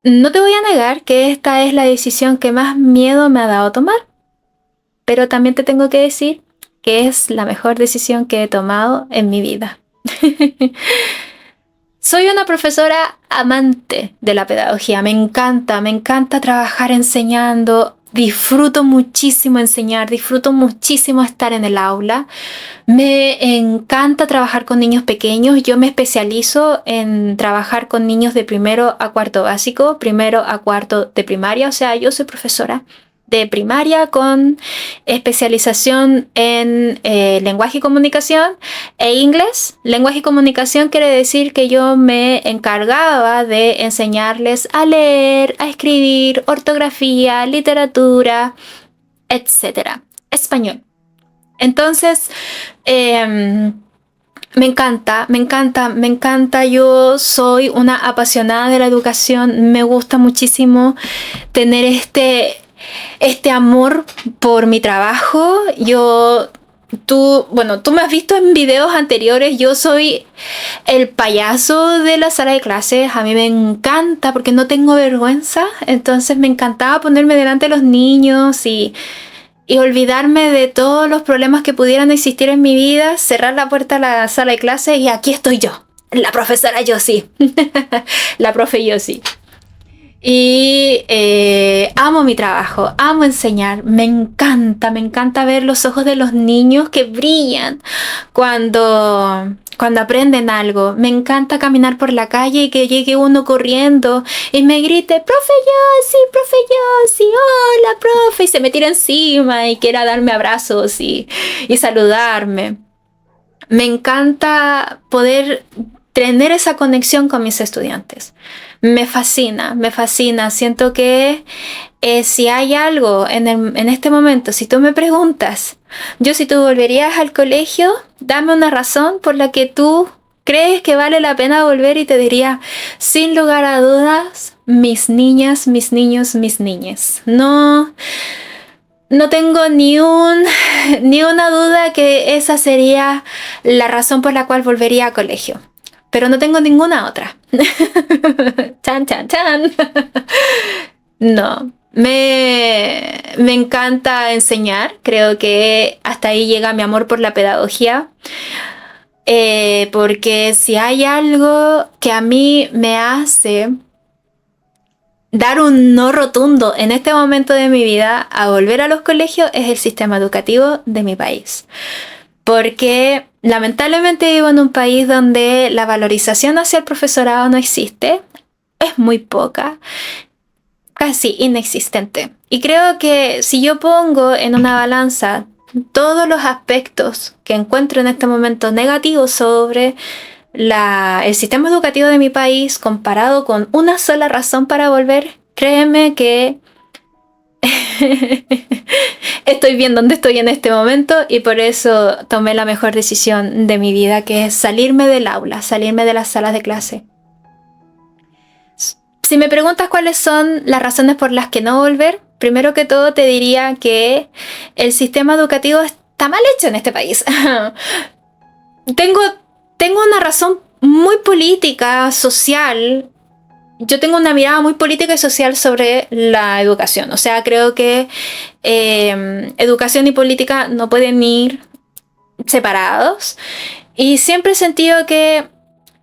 No te voy a negar que esta es la decisión que más miedo me ha dado tomar, pero también te tengo que decir que es la mejor decisión que he tomado en mi vida. Soy una profesora amante de la pedagogía. Me encanta trabajar enseñando. Disfruto muchísimo enseñar, disfruto muchísimo estar en el aula. Me encanta trabajar con niños pequeños. Yo me especializo en trabajar con niños de primero a cuarto básico, primero a cuarto de primaria. O sea, yo soy profesora de primaria con especialización en lenguaje y comunicación e inglés. Lenguaje y comunicación quiere decir que yo me encargaba de enseñarles a leer, a escribir, ortografía, literatura, etcétera. Español. Entonces, me encanta, me encanta, me encanta. Yo soy una apasionada de la educación. Me gusta muchísimo tener este amor por mi trabajo. Tú me has visto en videos anteriores. Yo soy el payaso de la sala de clases. A mí me encanta porque no tengo vergüenza. Entonces me encantaba ponerme delante de los niños y olvidarme de todos los problemas que pudieran existir en mi vida, cerrar la puerta a la sala de clases y aquí estoy yo, la profesora Yossi, la profe Yossi. Y amo mi trabajo, amo enseñar, me encanta ver los ojos de los niños que brillan cuando aprenden algo. Me encanta caminar por la calle y que llegue uno corriendo y me grite, profe Yossi, hola profe, y se me tira encima y quiera darme abrazos y saludarme. Me encanta poder tener esa conexión con mis estudiantes. Me fascina, me fascina. Siento que si hay algo en este momento, si tú me preguntas, si tú volverías al colegio, dame una razón por la que tú crees que vale la pena volver y te diría, sin lugar a dudas, mis niñas, mis niños, mis niñas. No tengo ni una duda que esa sería la razón por la cual volvería a colegio. Pero no tengo ninguna otra. Chan, chan, chan. No. Me encanta enseñar. Creo que hasta ahí llega mi amor por la pedagogía. Porque si hay algo que a mí me hace dar un no rotundo en este momento de mi vida a volver a los colegios es el sistema educativo de mi país. Porque lamentablemente vivo en un país donde la valorización hacia el profesorado no existe, es muy poca, casi inexistente. Y creo que si yo pongo en una balanza todos los aspectos que encuentro en este momento negativos sobre el sistema educativo de mi país comparado con una sola razón para volver, créeme que estoy bien donde estoy en este momento y por eso tomé la mejor decisión de mi vida, que es salirme del aula, salirme de las salas de clase. Si me preguntas cuáles son las razones por las que no volver, primero que todo te diría que el sistema educativo está mal hecho en este país. Tengo una razón muy política, social. Yo tengo una mirada muy política y social sobre la educación. O sea, creo que educación y política no pueden ir separados. Y siempre he sentido que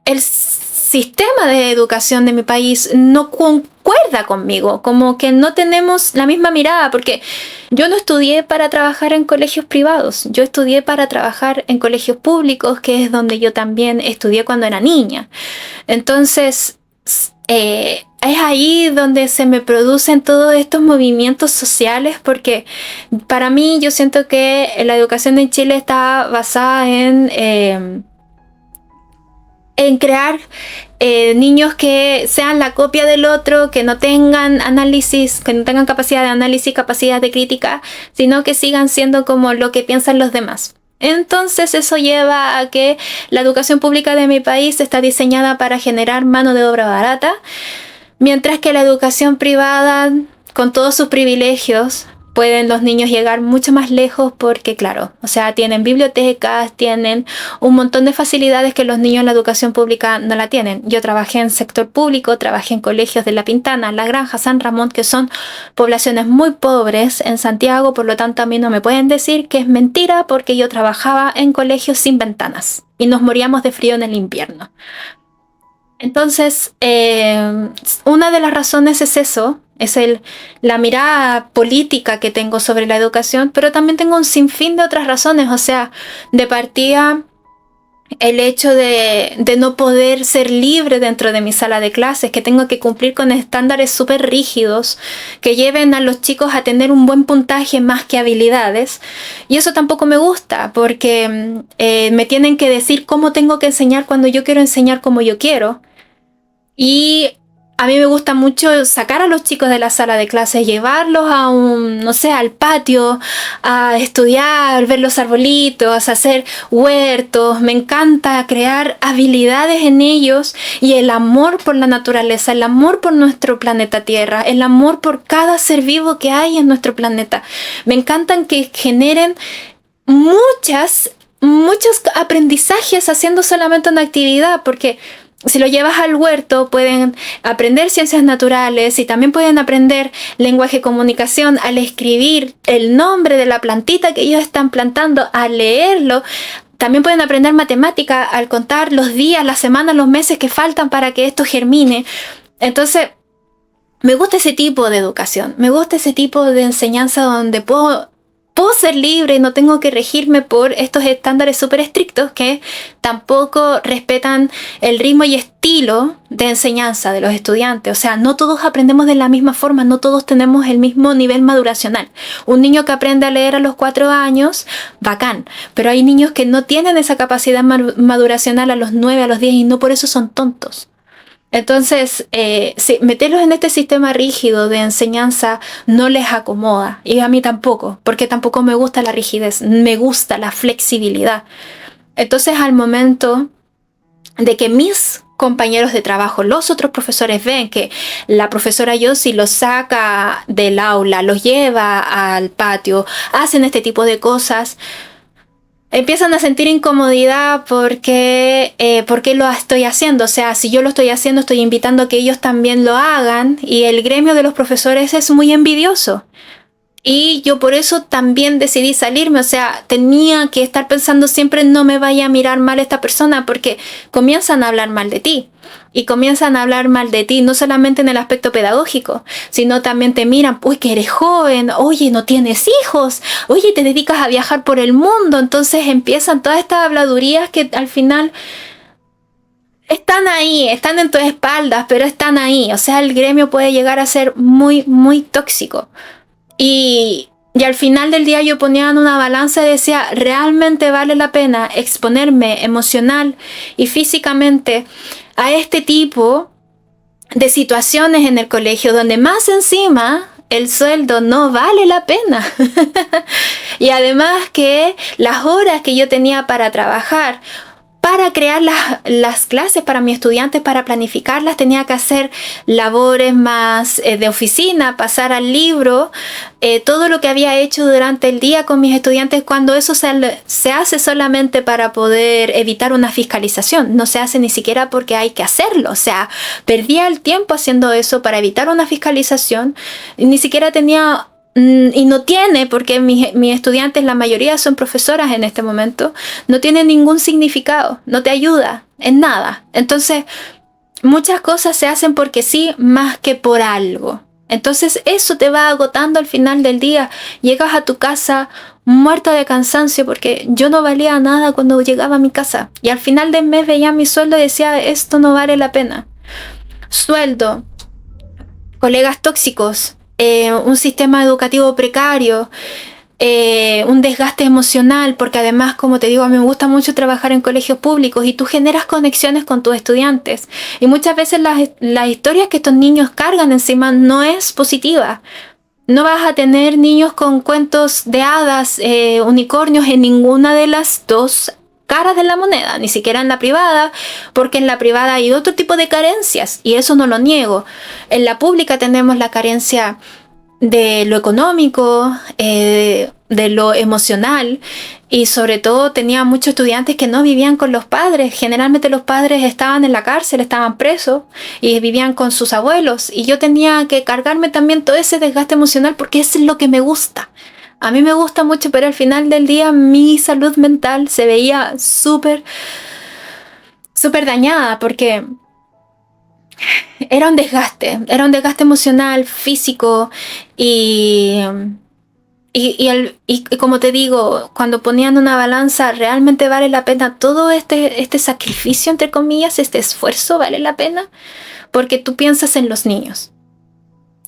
el sistema de educación de mi país no concuerda conmigo. Como que no tenemos la misma mirada. Porque yo no estudié para trabajar en colegios privados. Yo estudié para trabajar en colegios públicos, que es donde yo también estudié cuando era niña. Entonces es ahí donde se me producen todos estos movimientos sociales, porque para mí yo siento que la educación en Chile está basada en crear niños que sean la copia del otro, que no tengan análisis, que no tengan capacidad de análisis, capacidad de crítica, sino que sigan siendo como lo que piensan los demás. Entonces eso lleva a que la educación pública de mi país está diseñada para generar mano de obra barata, mientras que la educación privada, con todos sus privilegios, pueden los niños llegar mucho más lejos porque, claro, o sea, tienen bibliotecas, tienen un montón de facilidades que los niños en la educación pública no la tienen. Yo trabajé en sector público, trabajé en colegios de La Pintana, La Granja, San Ramón, que son poblaciones muy pobres en Santiago, por lo tanto a mí no me pueden decir que es mentira porque yo trabajaba en colegios sin ventanas y nos moríamos de frío en el invierno. Entonces, una de las razones es eso, es la mirada política que tengo sobre la educación, pero también tengo un sinfín de otras razones. O sea, de partida, el hecho de no poder ser libre dentro de mi sala de clases, que tengo que cumplir con estándares súper rígidos que lleven a los chicos a tener un buen puntaje más que habilidades. Y eso tampoco me gusta, porque me tienen que decir cómo tengo que enseñar cuando yo quiero enseñar como yo quiero. Y a mí me gusta mucho sacar a los chicos de la sala de clases, llevarlos a no sé, al patio, a estudiar, ver los arbolitos, hacer huertos. Me encanta crear habilidades en ellos y el amor por la naturaleza, el amor por nuestro planeta Tierra, el amor por cada ser vivo que hay en nuestro planeta. Me encantan que generen muchos aprendizajes haciendo solamente una actividad, porque si lo llevas al huerto pueden aprender ciencias naturales y también pueden aprender lenguaje y comunicación al escribir el nombre de la plantita que ellos están plantando, al leerlo. También pueden aprender matemática al contar los días, las semanas, los meses que faltan para que esto germine. Entonces, me gusta ese tipo de educación, me gusta ese tipo de enseñanza donde puedo ser libre y no tengo que regirme por estos estándares súper estrictos que tampoco respetan el ritmo y estilo de enseñanza de los estudiantes. O sea, no todos aprendemos de la misma forma, no todos tenemos el mismo nivel maduracional. Un niño que aprende a leer a los 4 años, bacán, pero hay niños que no tienen esa capacidad maduracional a los 9, a los 10 y no por eso son tontos. Entonces, meterlos en este sistema rígido de enseñanza no les acomoda, y a mí tampoco, porque tampoco me gusta la rigidez, me gusta la flexibilidad. Entonces, al momento de que mis compañeros de trabajo, los otros profesores ven que la profesora Yossi los saca del aula, los lleva al patio, hacen este tipo de cosas, empiezan a sentir incomodidad porque lo estoy haciendo. O sea, si yo lo estoy haciendo, estoy invitando a que ellos también lo hagan, y el gremio de los profesores es muy envidioso. Y yo por eso también decidí salirme. O sea, tenía que estar pensando siempre, no me vaya a mirar mal esta persona, porque comienzan a hablar mal de ti. Y comienzan a hablar mal de ti, no solamente en el aspecto pedagógico, sino también te miran, uy, que eres joven, oye, no tienes hijos, oye, te dedicas a viajar por el mundo. Entonces empiezan todas estas habladurías que al final están ahí, están en tus espaldas, pero están ahí. O sea, el gremio puede llegar a ser muy, muy tóxico. Y al final del día yo ponía en una balanza y decía, ¿realmente vale la pena exponerme emocional y físicamente a este tipo de situaciones en el colegio, donde más encima el sueldo no vale la pena? Y además que las horas que yo tenía para trabajar, para crear las clases para mis estudiantes, para planificarlas, tenía que hacer labores más de oficina, pasar al libro, todo lo que había hecho durante el día con mis estudiantes, cuando eso se hace solamente para poder evitar una fiscalización. No se hace ni siquiera porque hay que hacerlo. O sea, perdía el tiempo haciendo eso para evitar una fiscalización. Ni siquiera tenía... Y no tiene, porque mis estudiantes, la mayoría son profesoras en este momento, no tiene ningún significado, no te ayuda en nada. Entonces, muchas cosas se hacen porque sí, más que por algo. Entonces, eso te va agotando al final del día. Llegas a tu casa muerta de cansancio, porque yo no valía nada cuando llegaba a mi casa. Y al final del mes veía mi sueldo y decía, esto no vale la pena. Sueldo, colegas tóxicos, un sistema educativo precario, un desgaste emocional, porque además, como te digo, a mí me gusta mucho trabajar en colegios públicos y tú generas conexiones con tus estudiantes. Y muchas veces las historias que estos niños cargan encima no es positiva. No vas a tener niños con cuentos de hadas, unicornios en ninguna de las dos caras de la moneda, ni siquiera en la privada, porque en la privada hay otro tipo de carencias y eso no lo niego. En la pública tenemos la carencia de lo económico, de lo emocional, y sobre todo tenía muchos estudiantes que no vivían con los padres. Generalmente los padres estaban en la cárcel, estaban presos y vivían con sus abuelos, y yo tenía que cargarme también todo ese desgaste emocional porque eso es lo que me gusta. A mí me gusta mucho, pero al final del día mi salud mental se veía súper dañada porque era un desgaste emocional, físico, y, y como te digo, cuando ponían una balanza, ¿realmente vale la pena todo este sacrificio, entre comillas, este esfuerzo vale la pena? Porque tú piensas en los niños.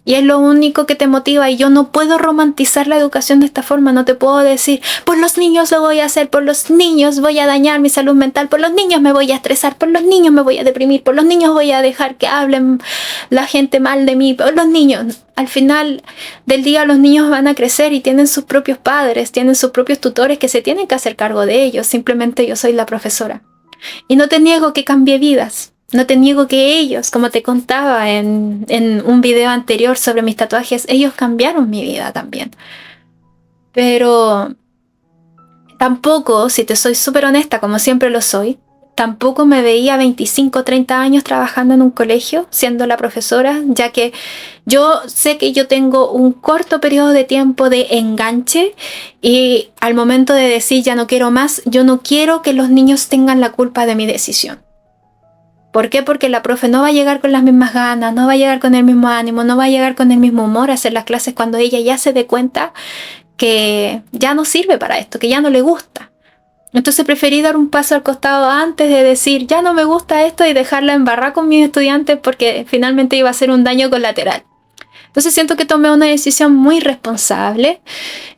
Y es lo único que te motiva, y yo no puedo romantizar la educación de esta forma. No te puedo decir, por los niños lo voy a hacer, por los niños voy a dañar mi salud mental, por los niños me voy a estresar, por los niños me voy a deprimir, por los niños voy a dejar que hablen la gente mal de mí, por los niños. Al final del día los niños van a crecer y tienen sus propios padres, tienen sus propios tutores que se tienen que hacer cargo de ellos. Simplemente yo soy la profesora. Y no te niego que cambié vidas. No te niego que ellos, como te contaba en un video anterior sobre mis tatuajes, ellos cambiaron mi vida también. Pero tampoco, si te soy súper honesta, como siempre lo soy, tampoco me veía 25 o 30 años trabajando en un colegio, siendo la profesora, ya que yo sé que yo tengo un corto periodo de tiempo de enganche, y al momento de decir ya no quiero más, yo no quiero que los niños tengan la culpa de mi decisión. ¿Por qué? Porque la profe no va a llegar con las mismas ganas, no va a llegar con el mismo ánimo, no va a llegar con el mismo humor a hacer las clases cuando ella ya se dé cuenta que ya no sirve para esto, que ya no le gusta. Entonces preferí dar un paso al costado antes de decir ya no me gusta esto y dejarla embarrar con mis estudiantes, porque finalmente iba a ser un daño colateral. Entonces siento que tomé una decisión muy responsable,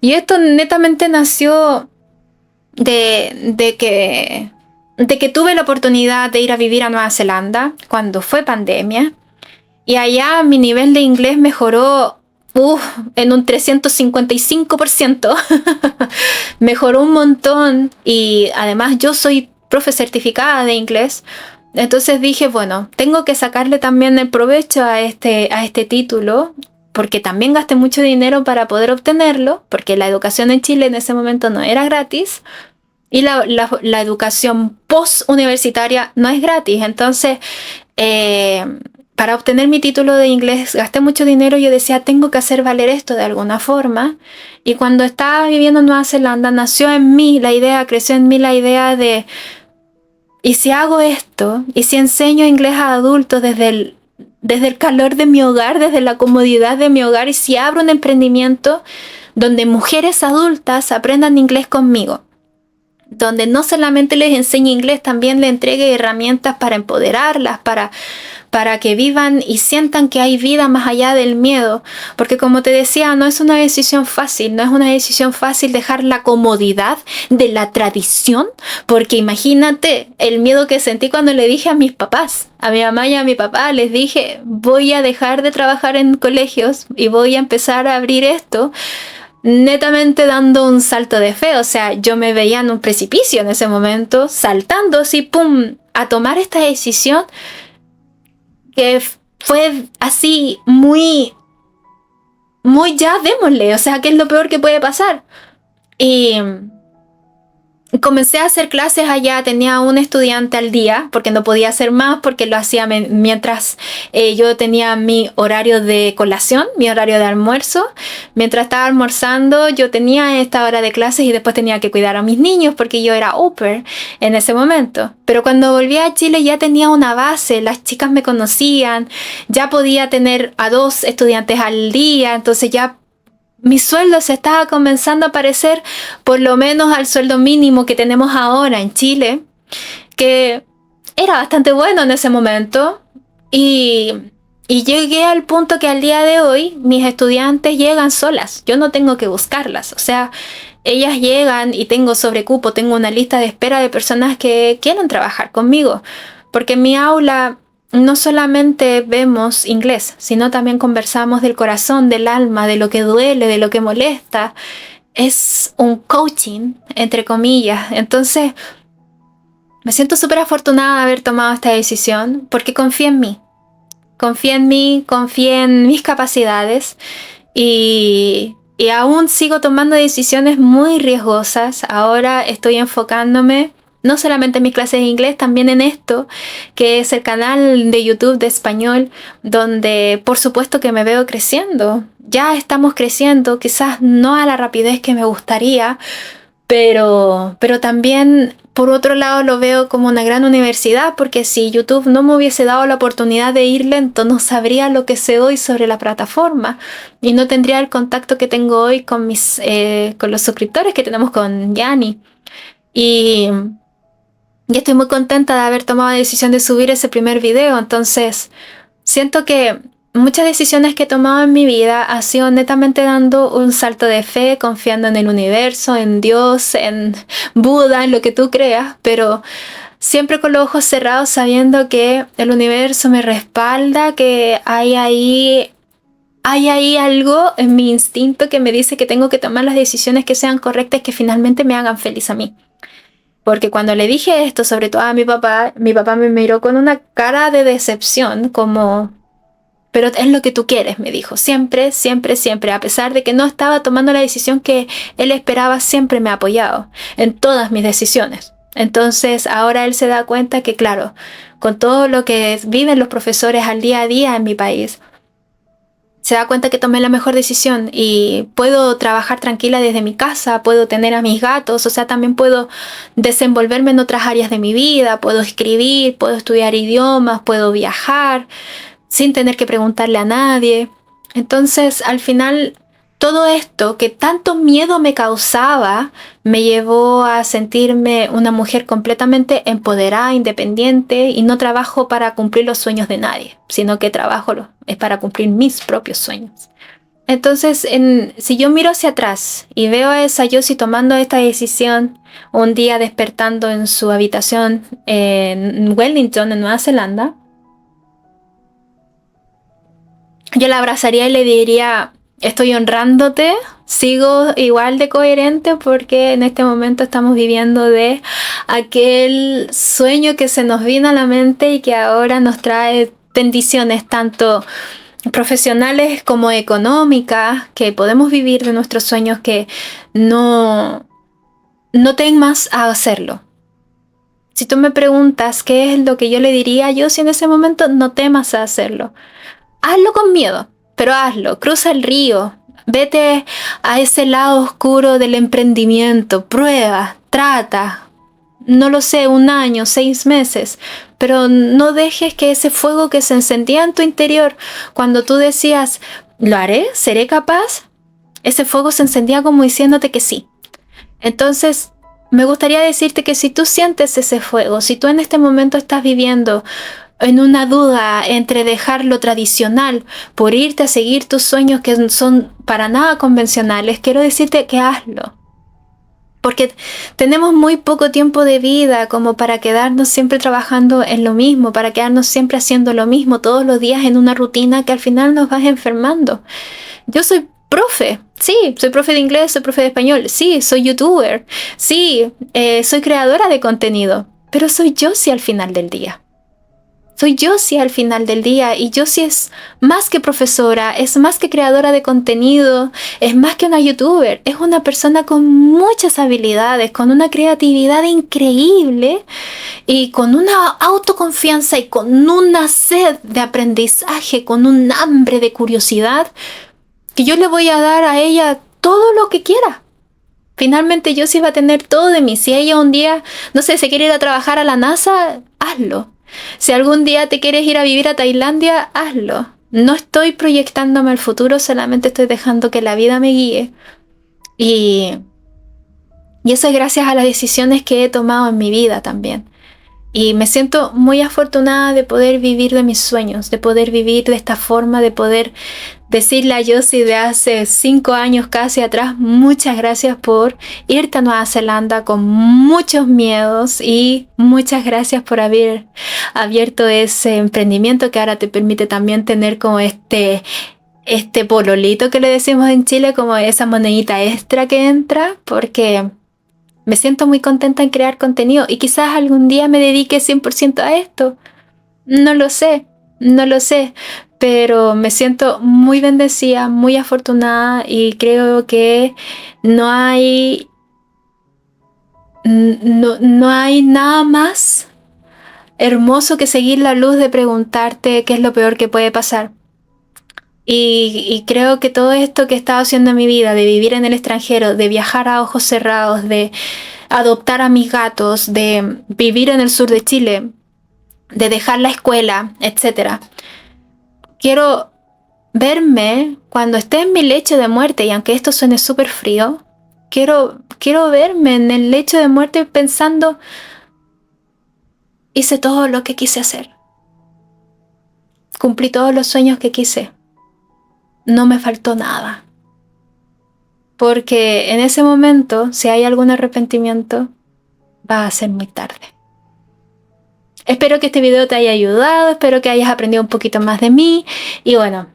y esto netamente nació de que tuve la oportunidad de ir a vivir a Nueva Zelanda cuando fue pandemia, y allá mi nivel de inglés mejoró en un 355%. Mejoró un montón, y además yo soy profe certificada de inglés. Entonces dije, bueno, tengo que sacarle también el provecho a este título, porque también gasté mucho dinero para poder obtenerlo, porque la educación en Chile en ese momento no era gratis. Y la educación post-universitaria no es gratis. Entonces, para obtener mi título de inglés gasté mucho dinero, y yo decía, tengo que hacer valer esto de alguna forma. Y cuando estaba viviendo en Nueva Zelanda, nació en mí la idea, creció en mí la idea de, ¿y si hago esto? ¿Y si enseño inglés a adultos desde el calor de mi hogar, desde la comodidad de mi hogar? ¿Y si abro un emprendimiento donde mujeres adultas aprendan inglés conmigo? Donde no solamente les enseñe inglés, también les entregue herramientas para empoderarlas, para que vivan y sientan que hay vida más allá del miedo. Porque como te decía, no es una decisión fácil, no es una decisión fácil dejar la comodidad de la tradición, porque imagínate el miedo que sentí cuando le dije a mis papás, a mi mamá y a mi papá, les dije, voy a dejar de trabajar en colegios y voy a empezar a abrir esto. Netamente dando un salto de fe, o sea, yo me veía en un precipicio en ese momento, saltando así, ¡pum!, a tomar esta decisión que fue así muy ya, démosle, o sea, ¿qué es lo peor que puede pasar? Y comencé a hacer clases allá, tenía un estudiante al día, porque no podía hacer más, porque lo hacía mientras yo tenía mi horario de colación, mi horario de almuerzo. Mientras estaba almorzando, yo tenía esta hora de clases, y después tenía que cuidar a mis niños, porque yo era au pair en ese momento. Pero cuando volví a Chile ya tenía una base, las chicas me conocían, ya podía tener a 2 estudiantes al día, entonces ya mi sueldo se estaba comenzando a parecer por lo menos al sueldo mínimo que tenemos ahora en Chile, que era bastante bueno en ese momento. Y llegué al punto que al día de hoy mis estudiantes llegan solas, yo no tengo que buscarlas, o sea, ellas llegan y tengo sobrecupo, tengo una lista de espera de personas que quieren trabajar conmigo, porque en mi aula no solamente vemos inglés, sino también conversamos del corazón, del alma, de lo que duele, de lo que molesta. Es un coaching, entre comillas. Entonces, me siento súper afortunada de haber tomado esta decisión, porque confié en mí, confié en mis capacidades, y aún sigo tomando decisiones muy riesgosas. Ahora estoy enfocándome no solamente en mis clases de inglés, también en esto, que es el canal de YouTube de español, donde por supuesto que me veo creciendo. Ya estamos creciendo, quizás no a la rapidez que me gustaría, pero también por otro lado lo veo como una gran universidad, porque si YouTube no me hubiese dado la oportunidad de ir lento, no sabría lo que sé hoy sobre la plataforma y no tendría el contacto que tengo hoy con con los suscriptores que tenemos con Yanni. Y estoy muy contenta de haber tomado la decisión de subir ese primer video. Entonces, siento que muchas decisiones que he tomado en mi vida ha sido netamente dando un salto de fe, confiando en el universo, en Dios, en Buda, en lo que tú creas, pero siempre con los ojos cerrados, sabiendo que el universo me respalda, que hay ahí algo en mi instinto que me dice que tengo que tomar las decisiones que sean correctas, que finalmente me hagan feliz a mí. Porque cuando le dije esto, sobre todo a mi papá me miró con una cara de decepción, como, pero es lo que tú quieres, me dijo. Siempre, siempre, siempre. A pesar de que no estaba tomando la decisión que él esperaba, siempre me ha apoyado en todas mis decisiones. Entonces ahora él se da cuenta que, claro, con todo lo que viven los profesores al día a día en mi país, se da cuenta que tomé la mejor decisión y puedo trabajar tranquila desde mi casa, puedo tener a mis gatos, o sea, también puedo desenvolverme en otras áreas de mi vida, puedo escribir, puedo estudiar idiomas, puedo viajar sin tener que preguntarle a nadie. Entonces, al final, todo esto que tanto miedo me causaba me llevó a sentirme una mujer completamente empoderada, independiente, y no trabajo para cumplir los sueños de nadie, sino que es para cumplir mis propios sueños. Entonces, si yo miro hacia atrás y veo a esa Josie tomando esta decisión, un día despertando en su habitación en Wellington, en Nueva Zelanda, yo la abrazaría y le diría: estoy honrándote, sigo igual de coherente porque en este momento estamos viviendo de aquel sueño que se nos vino a la mente y que ahora nos trae bendiciones tanto profesionales como económicas, que podemos vivir de nuestros sueños, que no temas a hacerlo. Si tú me preguntas qué es lo que yo le diría yo, si en ese momento no temas a hacerlo. Hazlo con miedo, pero hazlo. Cruza el río, vete a ese lado oscuro del emprendimiento, prueba, trata, no lo sé, 1 año, 6 meses, pero no dejes que ese fuego que se encendía en tu interior cuando tú decías, ¿lo haré? ¿Seré capaz? Ese fuego se encendía como diciéndote que sí. Entonces, me gustaría decirte que si tú sientes ese fuego, si tú en este momento estás viviendo en una duda entre dejar lo tradicional por irte a seguir tus sueños que son para nada convencionales, quiero decirte que hazlo. Porque tenemos muy poco tiempo de vida como para quedarnos siempre trabajando en lo mismo, para quedarnos siempre haciendo lo mismo todos los días en una rutina que al final nos vas enfermando. Yo soy profe, sí, soy profe de inglés, soy profe de español, sí, soy youtuber, sí, soy creadora de contenido, pero soy Josie al final del día. Soy Josie al final del día, y Josie es más que profesora, es más que creadora de contenido, es más que una youtuber, es una persona con muchas habilidades, con una creatividad increíble y con una autoconfianza y con una sed de aprendizaje, con un hambre de curiosidad que yo le voy a dar a ella todo lo que quiera. Finalmente Josie va a tener todo de mí. Si ella un día, no sé, se quiere ir a trabajar a la NASA, hazlo. Si algún día te quieres ir a vivir a Tailandia, hazlo. No estoy proyectándome al futuro, solamente estoy dejando que la vida me guíe. Y eso es gracias a las decisiones que he tomado en mi vida también. Y me siento muy afortunada de poder vivir de mis sueños, de poder vivir de esta forma, de poder decirle a Josie de hace 5 años casi atrás: muchas gracias por irte a Nueva Zelanda con muchos miedos, y muchas gracias por haber abierto ese emprendimiento que ahora te permite también tener como este pololito que le decimos en Chile, como esa monedita extra que entra, porque me siento muy contenta en crear contenido y quizás algún día me dedique 100% a esto. No lo sé, pero me siento muy bendecida, muy afortunada y creo que no hay, no hay nada más hermoso que seguir la luz de preguntarte qué es lo peor que puede pasar. Y creo que todo esto que he estado haciendo en mi vida, de vivir en el extranjero, de viajar a ojos cerrados, de adoptar a mis gatos, de vivir en el sur de Chile, de dejar la escuela, etc. Quiero verme cuando esté en mi lecho de muerte, y aunque esto suene súper frío, quiero verme en el lecho de muerte pensando, hice todo lo que quise hacer. Cumplí todos los sueños que quise. No me faltó nada. Porque en ese momento, si hay algún arrepentimiento, va a ser muy tarde. Espero que este video te haya ayudado, espero que hayas aprendido un poquito más de mí. Y bueno,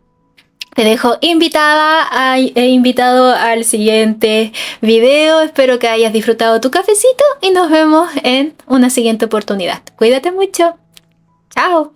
te dejo invitado al siguiente video. Espero que hayas disfrutado tu cafecito y nos vemos en una siguiente oportunidad. Cuídate mucho. Chao.